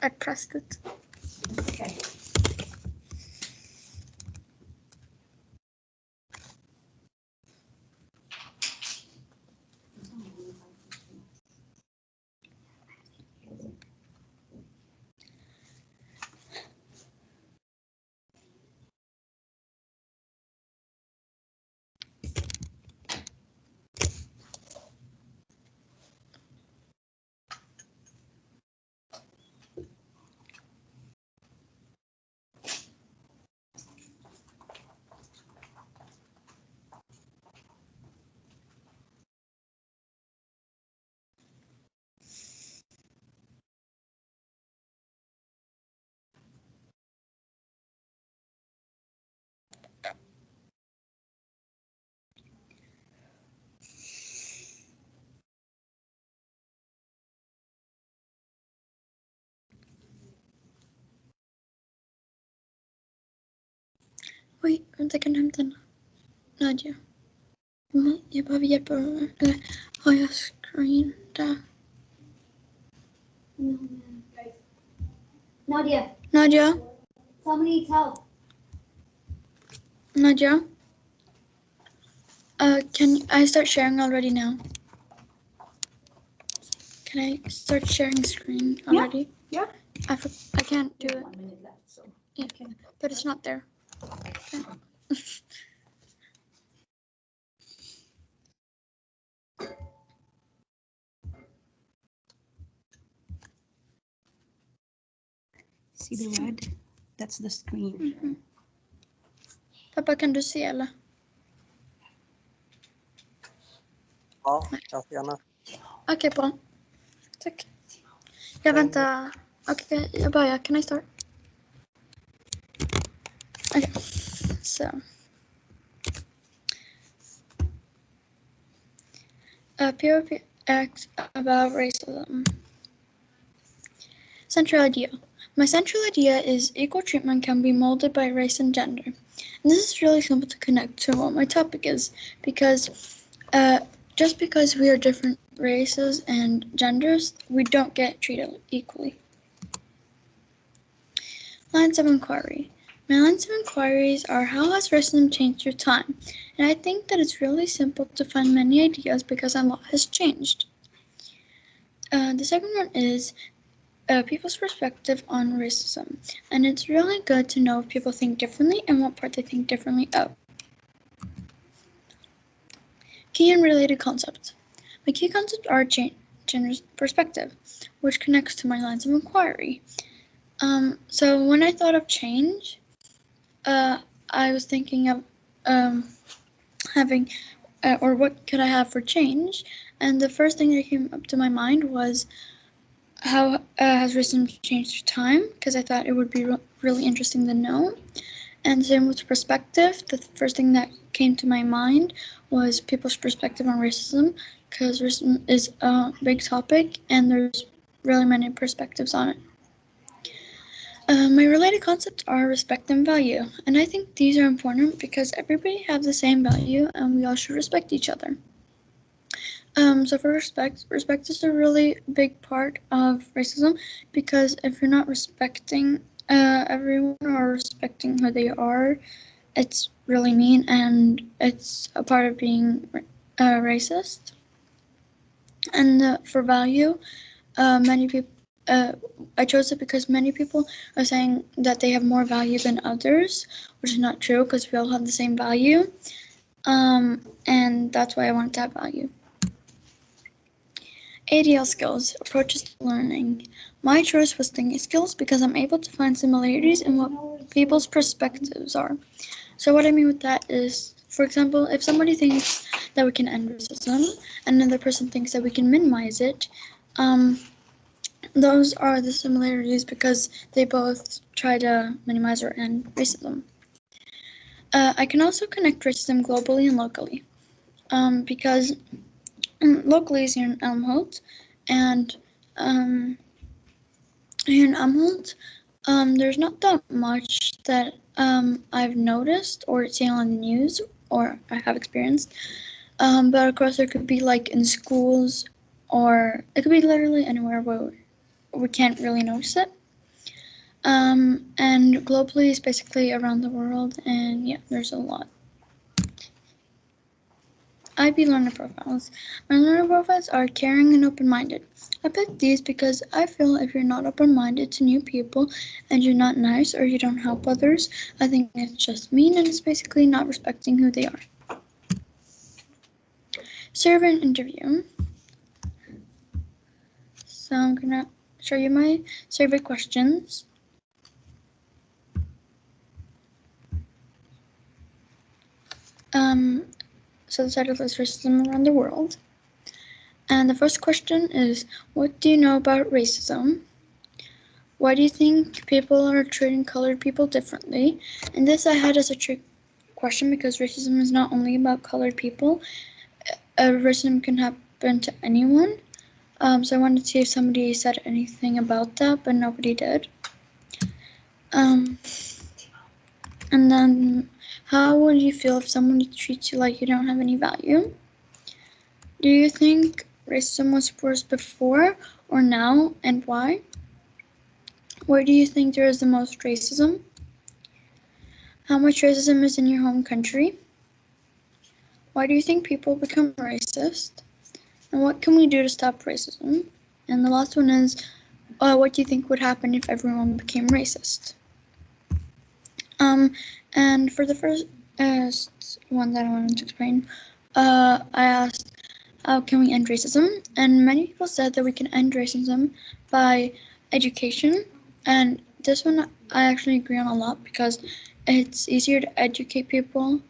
I pressed it. Okay. Oj, vänta, kan du hämta den? Nadja. Jag behöver hjälp. Eller har jag screen där? Nadia, Nadja? somebody needs help. Nadja? Can I start sharing already now? Can I start sharing screen already? Yeah. I can't do it. 1 minute left, so. Yeah, but it's not there. Okay. See the red? That's the screen. Pappa, kan du se eller? Ja, gärna. Okej, bra. Tack. Jag väntar. Okej, jag börjar. Can I start? Okay, so. POV X about racism. Central idea. My central idea is equal treatment can be molded by race and gender. And this is really simple to connect to what my topic is, because just because we are different races and genders, we don't get treated equally. Lines of inquiry. My lines of inquiries are, how has racism changed through time? And I think that it's really simple to find many ideas because a lot has changed. The second one is people's perspective on racism. And it's really good to know if people think differently and what part they think differently of. Key and related concepts. My key concepts are gender perspective, which connects to my lines of inquiry. So when I thought of change, I was thinking of having, or what could I have for change? And the first thing that came up to my mind was, how has racism changed through time? Because I thought it would be really interesting to know. And same with perspective. The first thing that came to my mind was people's perspective on racism, because racism is a big topic and there's really many perspectives on it. My related concepts are respect and value, and I think these are important because everybody has the same value and we all should respect each other. So for respect is a really big part of racism, because if you're not respecting everyone or respecting who they are, it's really mean and it's a part of being racist. And for value, many people, I chose it because many people are saying that they have more value than others, which is not true because we all have the same value. And that's why I want to have value. ADL skills, approaches to learning. My choice was thinking skills because I'm able to find similarities in what people's perspectives are. So what I mean with that is, for example, if somebody thinks that we can end racism and another person thinks that we can minimize it, those are the similarities because they both try to minimize or end racism. I can also connect racism globally and locally, because locally is here in Elmhult, and here in Elmhult, there's not that much that I've noticed or seen on the news or I have experienced. But of course, there could be like in schools, or it could be literally anywhere where we can't really notice it. And globally is basically around the world, and yeah, there's a lot. IB learner profiles. My learner profiles are caring and open-minded. I picked these because I feel if you're not open-minded to new people and you're not nice or you don't help others, I think it's just mean and it's basically not respecting who they are. Survey and interview. So I'm gonna show you my survey questions. So the title is Racism Around the World. And the first question is, what do you know about racism? Why do you think people are treating colored people differently? And this I had as a trick question because racism is not only about colored people. Racism can happen to anyone. So I wanted to see if somebody said anything about that, but nobody did. And then, how would you feel if someone treats you like you don't have any value? Do you think racism was worse before or now, and why? Where do you think there is the most racism? How much racism is in your home country? Why do you think people become racist? And what can we do to stop racism? And the last one is, what do you think would happen if everyone became racist? And for the first one that I wanted to explain, I asked, how can we end racism? And many people said that we can end racism by education. And this one I actually agree on a lot because it's easier to educate people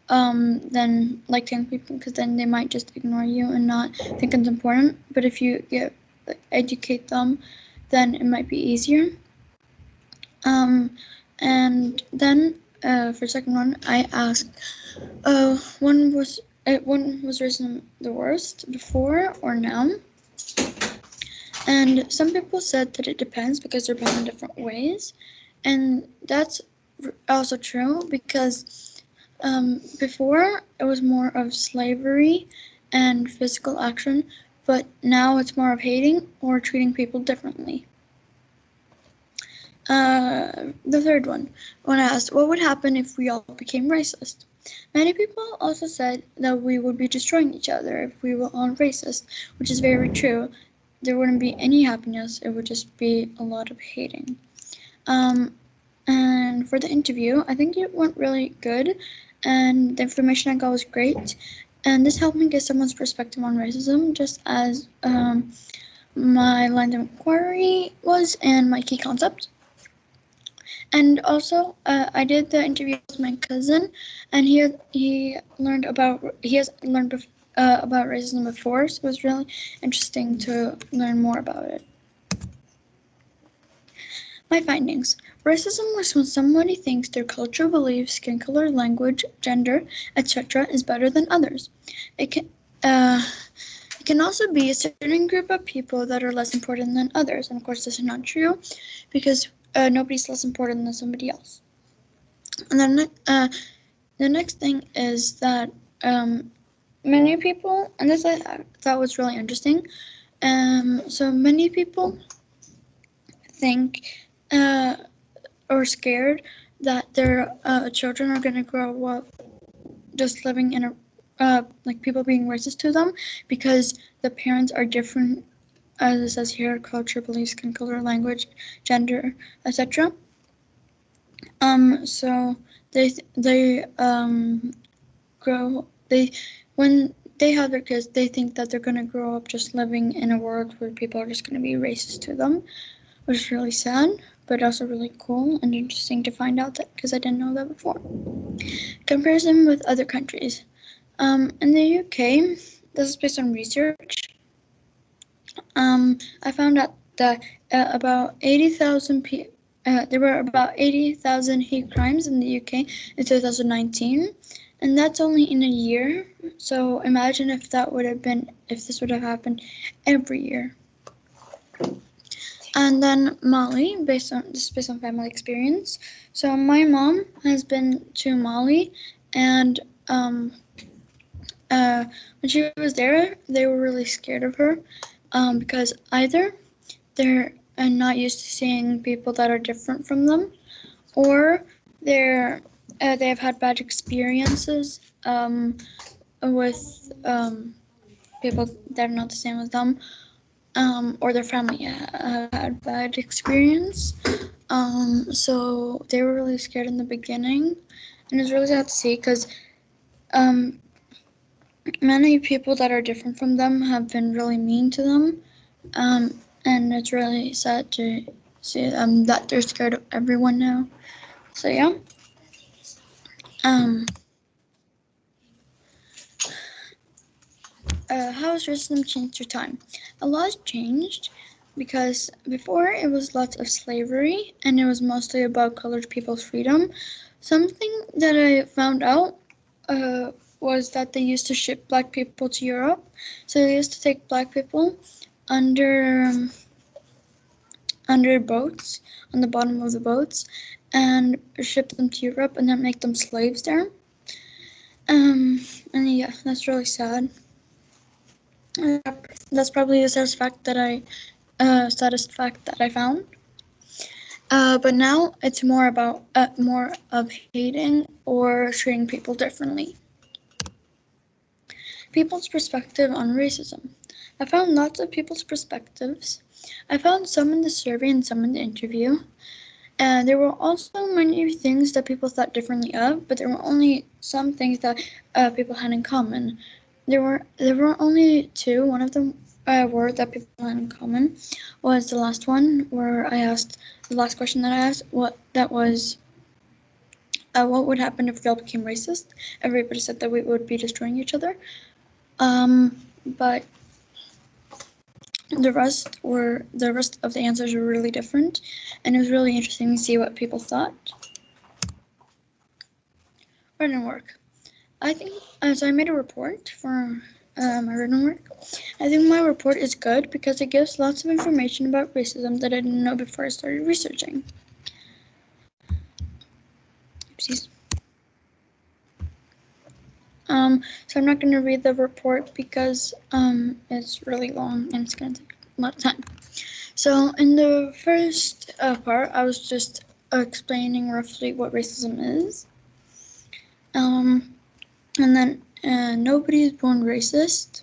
than like telling people, because then they might just ignore you and not think it's important. But if you educate them, then it might be easier. And then for the second one, I asked, when was racism the worst, before or now? And some people said that it depends because they're banned in different ways, and that's also true because before it was more of slavery and physical action, but now it's more of hating or treating people differently. The third one, when I asked what would happen if we all became racist, many people also said that we would be destroying each other if we were all racist, which is very true. There wouldn't be any happiness, it would just be a lot of hating. And for the interview, I think it went really good, and the information I got was great. And this helped me get someone's perspective on racism, just as my line of inquiry was and my key concept. And also, I did the interview with my cousin, and he has learned about racism before, so it was really interesting to learn more about it. My findings. Racism is when somebody thinks their culture, beliefs, skin color, language, gender, etc. is better than others. It can also be a certain group of people that are less important than others. And of course, this is not true because nobody's less important than somebody else. And then the next thing is that many people, and this I thought was really interesting, so many people think or scared that their children are going to grow up just living in a like people being racist to them because the parents are different, as it says here, culture, beliefs, skin color, language, gender, etc. So they grow when they have their kids, they think that they're going to grow up just living in a world where people are just going to be racist to them, which is really sad, but also really cool and interesting to find out that, because I didn't know that before. Comparison with other countries. In the UK, this is based on research. I found out that about 80,000 there were about 80,000 hate crimes in the UK in 2019, and that's only in a year. So imagine if this would have happened every year. And then Mali, based on family experience. So my mom has been to Mali, and when she was there, they were really scared of her because either and not used to seeing people that are different from them, or they have had bad experiences with people that are not the same as them, or their family have had bad experience. So they were really scared in the beginning, and it's really sad to see because um, many people that are different from them have been really mean to them, and it's really sad to see that they're scared of everyone now. So yeah. Um, how has racism changed through time? A lot has changed because before it was lots of slavery and it was mostly about colored people's freedom. Something that I found out was that they used to ship black people to Europe. So they used to take black people under under boats on the bottom of the boats and ship them to Europe and then make them slaves there. And yeah, that's really sad. That's probably the saddest fact that I found. But now it's more about more of hating or treating people differently. People's perspective on racism. I found lots of people's perspectives. I found some in the survey and some in the interview. And there were also many things that people thought differently of, but there were only some things that people had in common. There were only two. One of them word that people had in common was the last one, where I asked the last question that I asked. What would happen if we all became racist? Everybody said that we would be destroying each other. But the rest of the answers were really different, and it was really interesting to see what people thought. Written work. I think so. I made a report for my written work. I think my report is good because it gives lots of information about racism that I didn't know before I started researching. Oopsies. So I'm not going to read the report because it's really long and it's going to take a lot of time. So in the first part, I was just explaining roughly what racism is. And then nobody is born racist.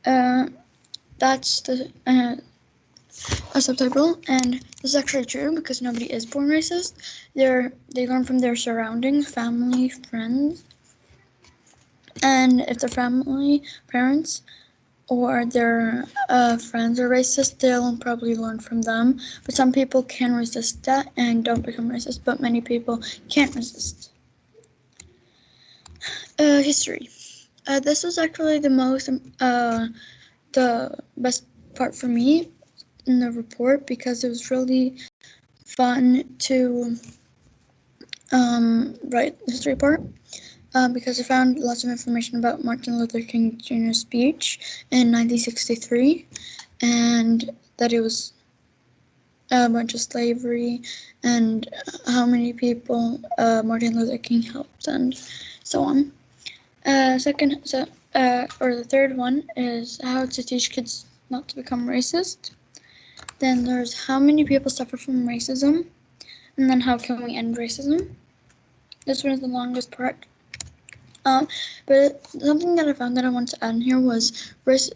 That's a subtitle, and this is actually true because nobody is born racist. They learn from their surroundings, family, friends, and if their family, parents, or their friends are racist, they'll probably learn from them. But some people can resist that and don't become racist, but many people can't resist. History. This was actually the best part for me in the report because it was really fun to write the history part. Because I found lots of information about Martin Luther King Jr.'s speech in 1963, and that it was a bunch of slavery, and how many people Martin Luther King helped, and so on. The third one is how to teach kids not to become racist. Then there's how many people suffer from racism, and then how can we end racism. This one is the longest part. But something that I found that I wanted to add in here was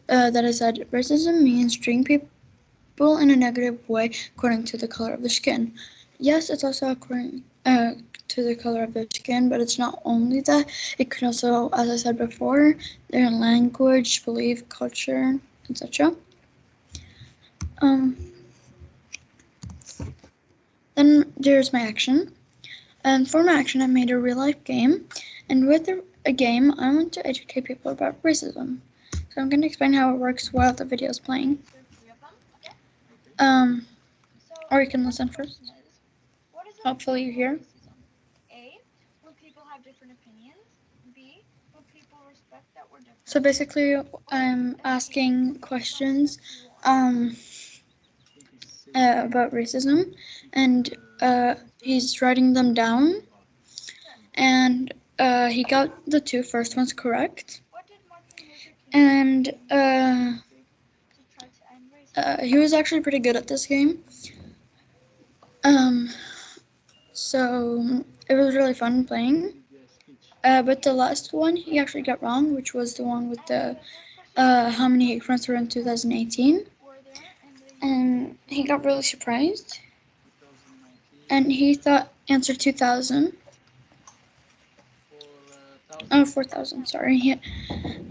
that I said racism means treating people in a negative way according to the color of their skin. Yes, it's also according to the color of their skin, but it's not only that. It could also, as I said before, their language, belief, culture, etc. Then there's my action. For my action, I made a real life game, and with a game, I want to educate people about racism. So I'm going to explain how it works while the video is playing. Or you can listen first. Hopefully you hear. So basically, I'm asking questions about racism, and he's writing them down, and he got the two first ones correct. And he was actually pretty good at this game. So it was really fun playing. But the last one he actually got wrong, which was the one with the how many hate crimes were in 2018. And he got really surprised. And he thought answer 2000. Oh, 4,000, sorry. He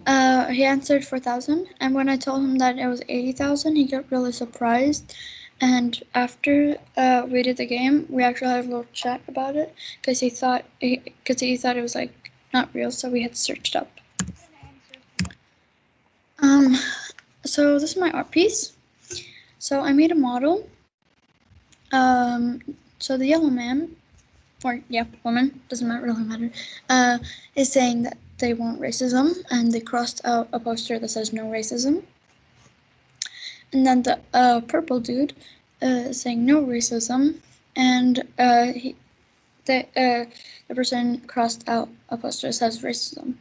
answered 4,000. And when I told him that it was 80,000, he got really surprised. And after we did the game, we actually had a little chat about it because he thought it was like not real, so we had to search it up. So this is my art piece. So I made a model. So the yellow man, or woman, doesn't really matter, is saying that they want racism, and they crossed out a poster that says no racism. And then the purple dude is saying no racism, and the person crossed out a poster that says racism.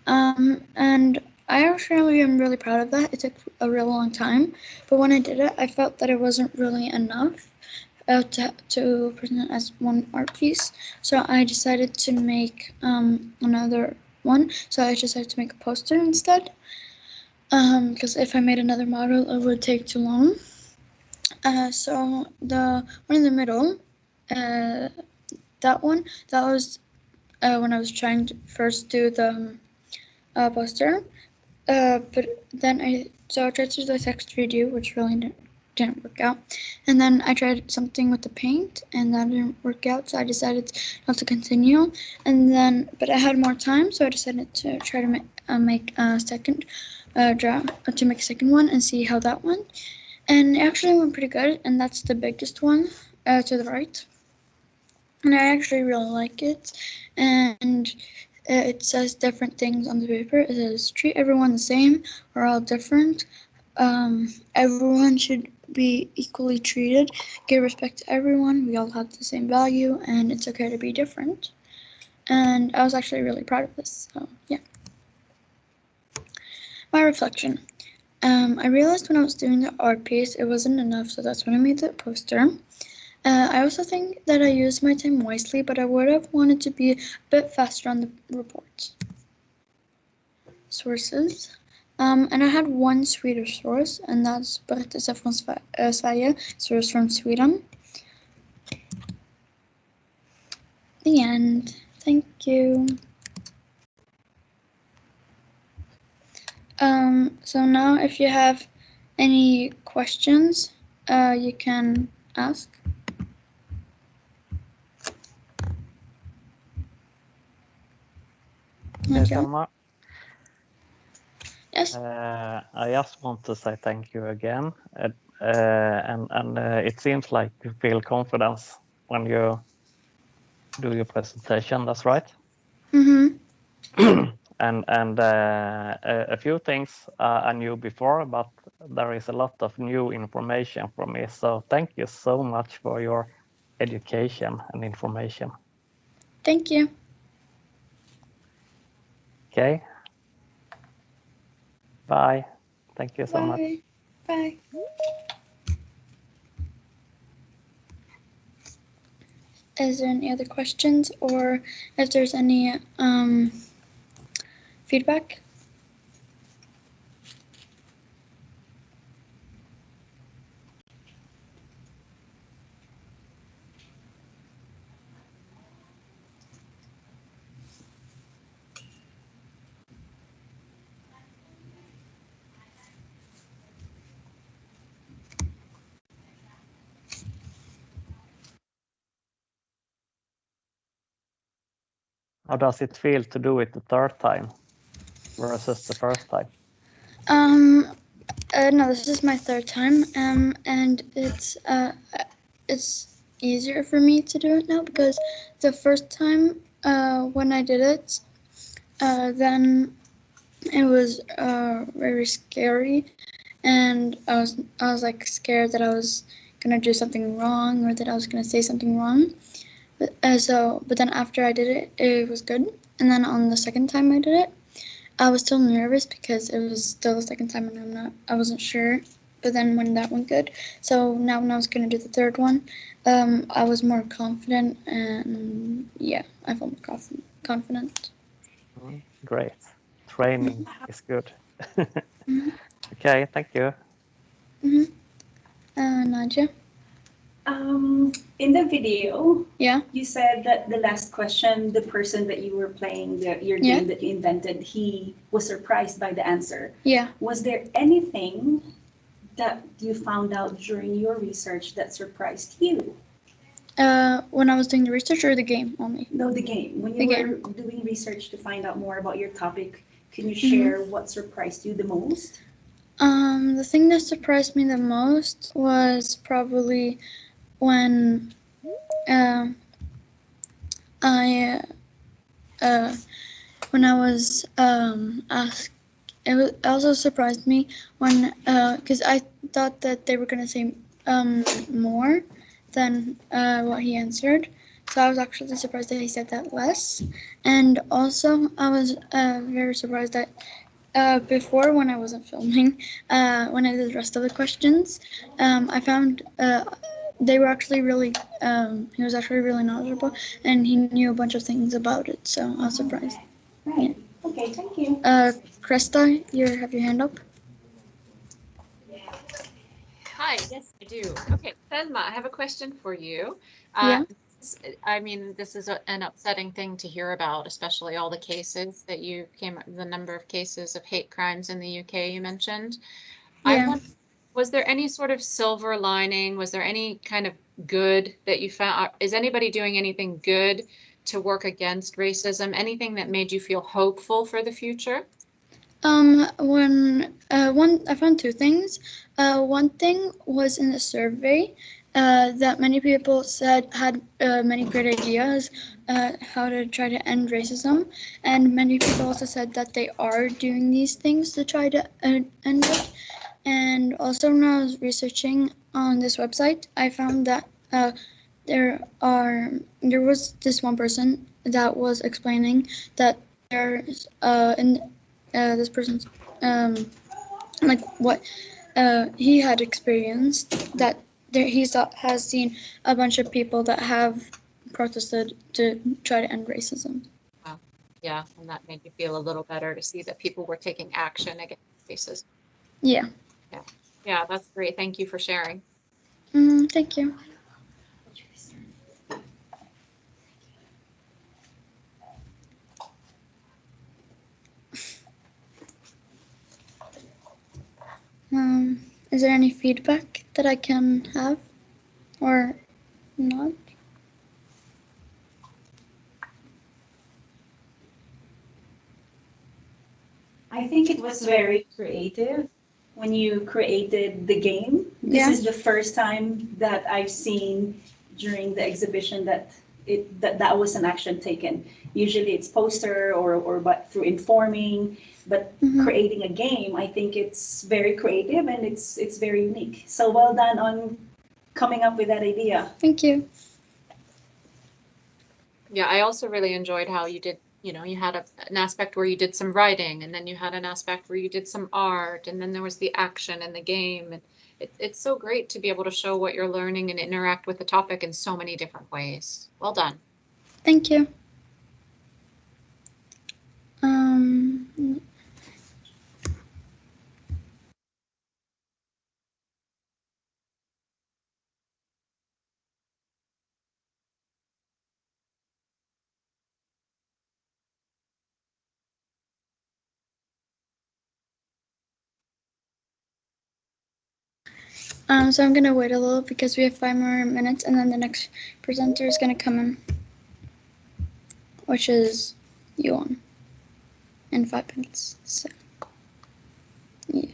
And I actually am really proud of that. It took a real long time, but when I did it, I felt that it wasn't really enough to present as one art piece. So I decided to make another one. So I decided to make a poster instead. Because if I made another model, it would take too long. So the one in the middle, that was when I was trying to first do the poster. But then I tried to do the text redo, which really didn't work out. And then I tried something with the paint, and that didn't work out, so I decided not to continue. And then, but I had more time, so I decided to try to make a second draft, to make a second one and see how that went. And it actually went pretty good, and that's the biggest one to the right. And I actually really like it. And it says different things on the paper. It says, treat everyone the same. We're all different. Everyone should be equally treated. Give respect to everyone. We all have the same value, and it's okay to be different. And I was actually really proud of this. So, yeah. My reflection. I realized when I was doing the art piece, it wasn't enough, so that's when I made the poster. I also think that I used my time wisely, but I would have wanted to be a bit faster on the reports. Sources. And I had one Swedish source, and that's Berättelse från Sverige, source from Sweden. The end. Thank you. So now if you have any questions, you can ask. Okay, Selma. Yes. I just want to say thank you again. And it seems like you feel confidence when you do your presentation. That's right. And a few things I knew before, but there is a lot of new information for me. So thank you so much for your education and information. Thank you. Okay. Bye. Thank you so much. Bye. Is there any other questions, or if there's any feedback? How does it feel to do it the third time versus the first time? No, this is my third time, and it's easier for me to do it now because the first time when I did it, then it was very scary, and I was like scared that I was gonna do something wrong or that I was gonna say something wrong. But then after I did it, it was good. And then on the second time I did it, I was still nervous because it was still the second time, and I wasn't sure. but then when that went good, so now when I was gonna do the third one, I was more confident, and yeah, I felt more confident. Great. Training is good. Mhm. Okay, thank you. Nadia? In the video, Yeah. you said that the last question, the person that you were playing your Yeah. game that you invented, he was surprised by the answer. Yeah. Was there anything that you found out during your research that surprised you? When I was doing the research or the game only? No, the game. When The you game. were doing research to find out more about your topic, can you Mhm. share what surprised you the most? The thing that surprised me the most was probably when um I when I was asked. It also surprised me when because I thought that they were gonna say more than what he answered. So I was actually surprised that he said that less. And also, I was very surprised that before, when I wasn't filming, when I did the rest of the questions, I found they were actually really, he was actually really knowledgeable, and he knew a bunch of things about it, so I was surprised. Right. Okay, thank you. Krista, you have your hand up? Hi, yes, I do. Okay, Selma, I have a question for you. Yeah. I mean, this is an upsetting thing to hear about, especially all the cases that you came, the number of cases of hate crimes in the UK you mentioned. I Yeah. want, was there any sort of silver lining? Was there any kind of good that you found? Is anybody doing anything good to work against racism? Anything that made you feel hopeful for the future? When one, I found two things. One thing was in the survey that many people said had many great ideas how to try to end racism, and many people also said that they are doing these things to try to end it. And also, when I was researching on this website, I found that there was this one person that was explaining that there's in this person's like what he had experienced, that has seen a bunch of people that have protested to try to end racism. Wow. Yeah, and that made you feel a little better to see that people were taking action against racism. Yeah. Yeah. Yeah, that's great. Thank you for sharing. Thank you. Is there any feedback that I can have or not? I think it was very creative when you created the game. This Yeah. is the first time that I've seen during the exhibition that that was an action taken. Usually it's poster or but through informing, but creating a game, I think it's very creative and it's very unique. So well done on coming up with that idea. Thank you. Yeah, I also really enjoyed how you did, you had an aspect where you did some writing, and then you had an aspect where you did some art, and then there was the action in the game. And it's so great to be able to show what you're learning and interact with the topic in so many different ways. Well done. Thank you. Um, so I'm gonna wait a little because we have 5 more minutes, and then the next presenter is gonna come in, which is Yuan, in 5 minutes. So yeah.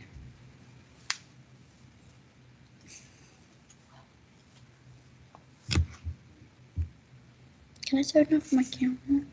Can I turn off my camera?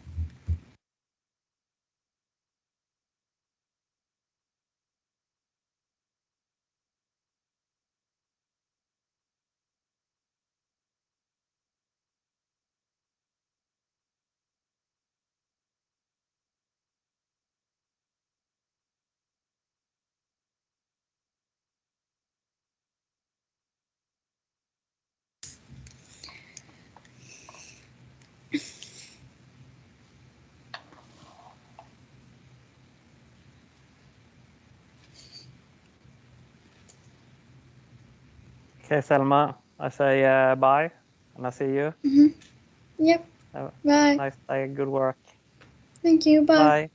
Okay, Selma, I say bye, and I see you. Mm-hmm. Yep. Have a Bye. nice day. Good work. Thank you. Bye. Bye.